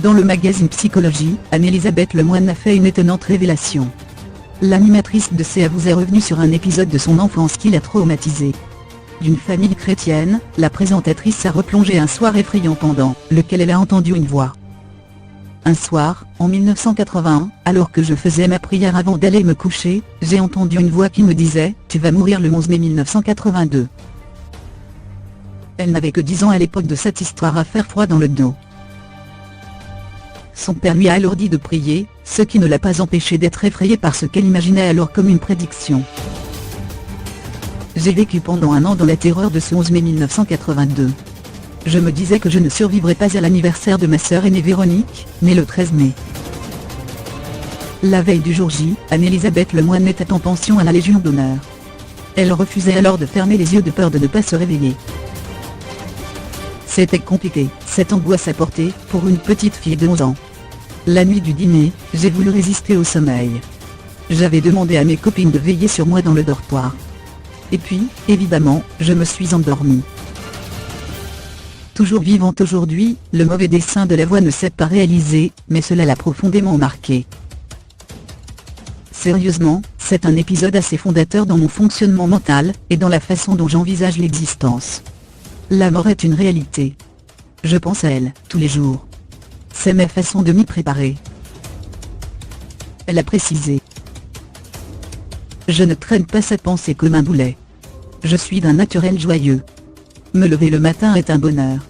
Dans le magazine Psychologie, Anne-Elisabeth Lemoine a fait une étonnante révélation. L'animatrice de CA vous est revenue sur un épisode de son enfance qui l'a traumatisée. D'une famille chrétienne, la présentatrice a replongé un soir effrayant pendant lequel elle a entendu une voix. Un soir, en 1981, alors que je faisais ma prière avant d'aller me coucher, j'ai entendu une voix qui me disait « Tu vas mourir le 11 mai 1982 ». Elle n'avait que 10 ans à l'époque de cette histoire à faire froid dans le dos. Son père lui a alors dit de prier, ce qui ne l'a pas empêché d'être effrayée par ce qu'elle imaginait alors comme une prédiction. J'ai vécu pendant un an dans la terreur de ce 11 mai 1982. Je me disais que je ne survivrais pas à l'anniversaire de ma sœur aînée Véronique, née le 13 mai. La veille du jour J, Anne-Elisabeth Lemoine était en pension à la Légion d'honneur. Elle refusait alors de fermer les yeux de peur de ne pas se réveiller. C'était compliqué, cette angoisse à porter, pour une petite fille de 11 ans. La nuit du dîner, j'ai voulu résister au sommeil. J'avais demandé à mes copines de veiller sur moi dans le dortoir. Et puis, évidemment, je me suis endormie. Toujours vivante aujourd'hui, le mauvais dessein de la voix ne s'est pas réalisé, mais cela l'a profondément marqué. Sérieusement, c'est un épisode assez fondateur dans mon fonctionnement mental, et dans la façon dont j'envisage l'existence. La mort est une réalité. Je pense à elle, tous les jours. C'est ma façon de m'y préparer. Elle a précisé. Je ne traîne pas cette pensée comme un boulet. Je suis d'un naturel joyeux. Me lever le matin est un bonheur.